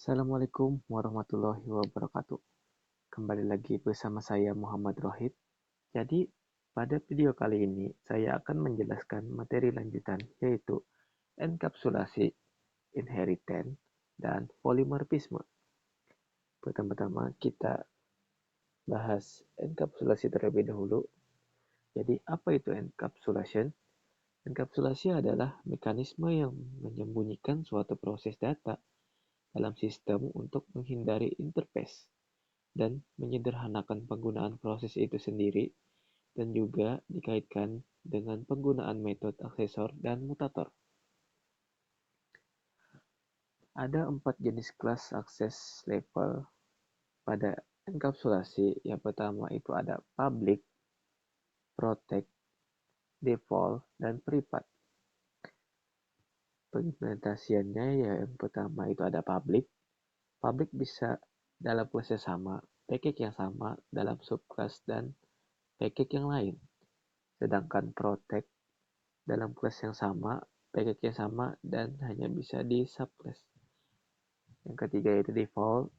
Assalamualaikum warahmatullahi wabarakatuh. Kembali lagi bersama saya Muhammad Rohid. Jadi, pada video kali ini saya akan menjelaskan materi lanjutan yaitu enkapsulasi, inheritance, dan polimorfisme. Pertama-tama kita bahas enkapsulasi terlebih dahulu. Jadi, apa itu encapsulation? Enkapsulasi adalah mekanisme yang menyembunyikan suatu proses data dalam sistem untuk menghindari interface dan menyederhanakan penggunaan proses itu sendiri, dan juga dikaitkan dengan penggunaan metode aksesor dan mutator. Ada 4 jenis kelas akses level pada enkapsulasi. Yang pertama itu ada public, protect, default, dan private. Pengimplementasiannya yang pertama itu ada public. Public bisa dalam kelas yang sama, package yang sama dalam subclass dan package yang lain. Sedangkan protect dalam kelas yang sama, package yang sama, dan hanya bisa di subclass. Yang ketiga itu default.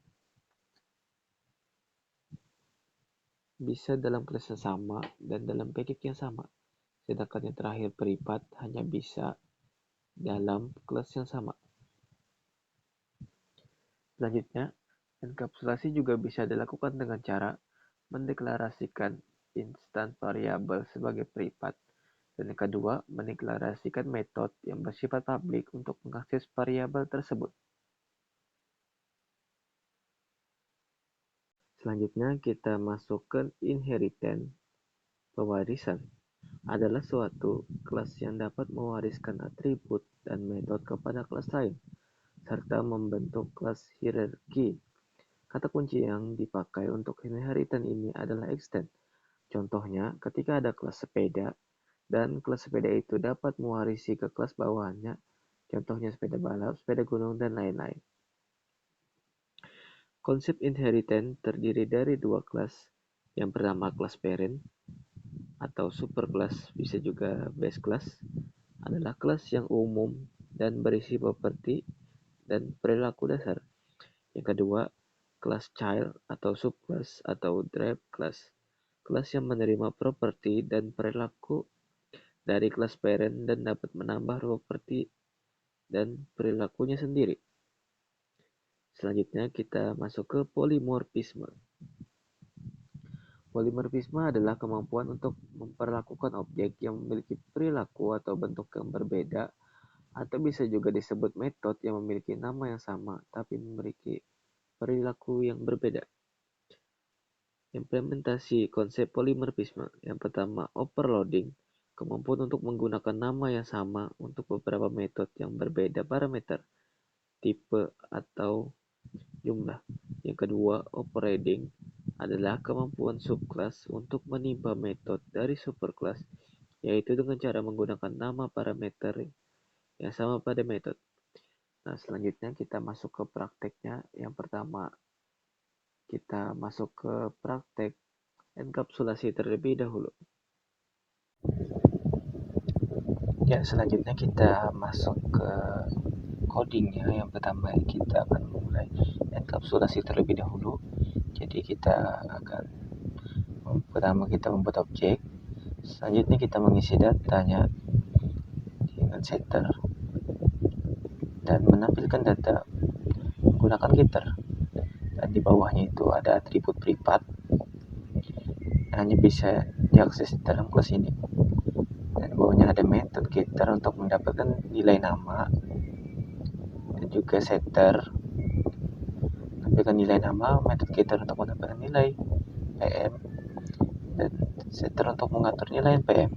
Bisa dalam kelas yang sama dan dalam package yang sama. Sedangkan yang terakhir private hanya bisa dalam kelas yang sama. Selanjutnya, enkapsulasi juga bisa dilakukan dengan cara mendeklarasikan instan variabel sebagai private. Dan yang kedua, mendeklarasikan metode yang bersifat publik untuk mengakses variabel tersebut. Selanjutnya kita masukkan inheritance. Pewarisan adalah suatu kelas yang dapat mewariskan atribut dan metode kepada kelas lain, serta membentuk kelas hierarki. Kata kunci yang dipakai untuk inheritance ini adalah extend. Contohnya, ketika ada kelas sepeda, dan kelas sepeda itu dapat mewarisi ke kelas bawahnya, contohnya sepeda balap, sepeda gunung, dan lain-lain. Konsep inheritance terdiri dari dua kelas. Yang pertama kelas parent atau superclass, bisa juga base class, adalah kelas yang umum dan berisi properti dan perilaku dasar. Yang kedua, kelas child atau subclass atau derived class, kelas yang menerima properti dan perilaku dari kelas parent dan dapat menambah properti dan perilakunya sendiri. Selanjutnya kita masuk ke polimorfisme. Polimorfisme adalah kemampuan untuk memperlakukan objek yang memiliki perilaku atau bentuk yang berbeda, atau bisa juga disebut metode yang memiliki nama yang sama tapi memiliki perilaku yang berbeda. Implementasi konsep polimorfisme. Yang pertama, overloading, kemampuan untuk menggunakan nama yang sama untuk beberapa metode yang berbeda parameter, tipe, atau jumlah. Yang kedua, overriding adalah kemampuan subclass untuk menimba metode dari superclass, yaitu dengan cara menggunakan nama parameter yang sama pada metode. Nah, selanjutnya kita masuk ke prakteknya. Yang pertama, kita masuk ke praktek enkapsulasi terlebih dahulu. Ya, selanjutnya kita masuk ke codingnya. Yang pertama kita akan mulai enkapsulasi terlebih dahulu. Jadi kita akan pertama kita membuat objek. Selanjutnya kita mengisi datanya dengan setter dan menampilkan data menggunakan getter. Dan di bawahnya itu ada atribut private hanya bisa diakses dalam kelas ini. Dan bawahnya ada metode getter untuk mendapatkan nilai nama, dan juga setter menampilkan nilai nama, metode getter untuk mendapatkan nilai PM, dan setter untuk mengatur nilai NPM.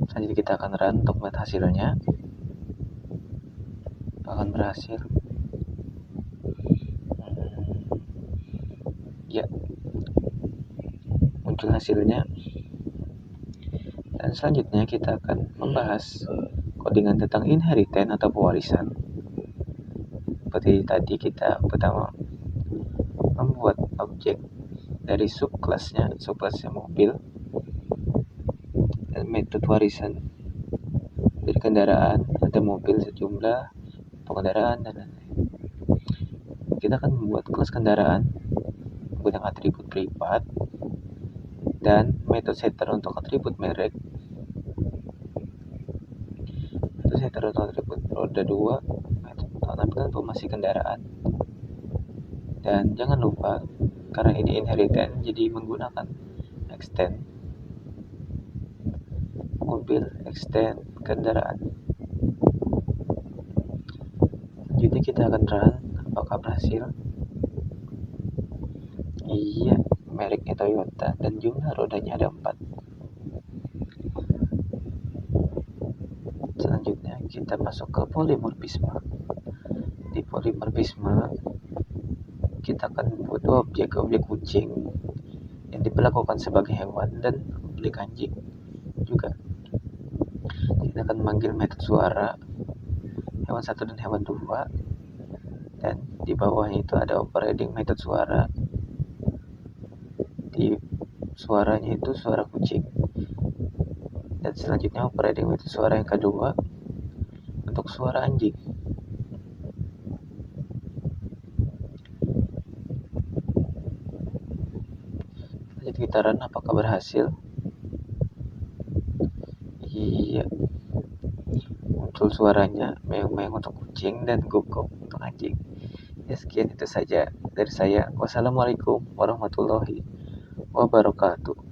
Selanjutnya kita akan run untuk melihat hasilnya. Akan berhasil. Ya, muncul hasilnya. Dan selanjutnya kita akan membahas codingan tentang inheritance atau pewarisan. Seperti tadi kita pertama membuat objek dari subclassnya mobil, dan metode warisan dari kendaraan ada mobil sejumlah kendaraan dan lain-lain. Kita akan membuat kelas kendaraan menggunakan atribut privat dan metode setter untuk atribut merek, metode setter untuk atribut roda 2, metode tampilkan informasi kendaraan. Dan jangan lupa, karena ini inheritance, jadi menggunakan extend mobil, extend kendaraan. Jadi kita akan run, apakah berhasil? Iya, mereknya Toyota dan jumlah rodanya ada 4. Selanjutnya kita masuk ke polimorfisme. Di polimorfisme kita akan buat objek kucing yang diperlakukan sebagai hewan dan objek anjing juga. Kita akan memanggil metode suara hewan 1 dan hewan 2, dan di bawahnya itu ada operating metode suara. Di suaranya itu suara kucing, dan selanjutnya operating metode suara yang kedua untuk suara anjing. Jadi kita run, apakah berhasil? Iya, muncul suaranya meong-meong untuk kucing dan guguk untuk anjing. Ya, sekian itu saja dari saya. Wassalamualaikum warahmatullahi wabarakatuh.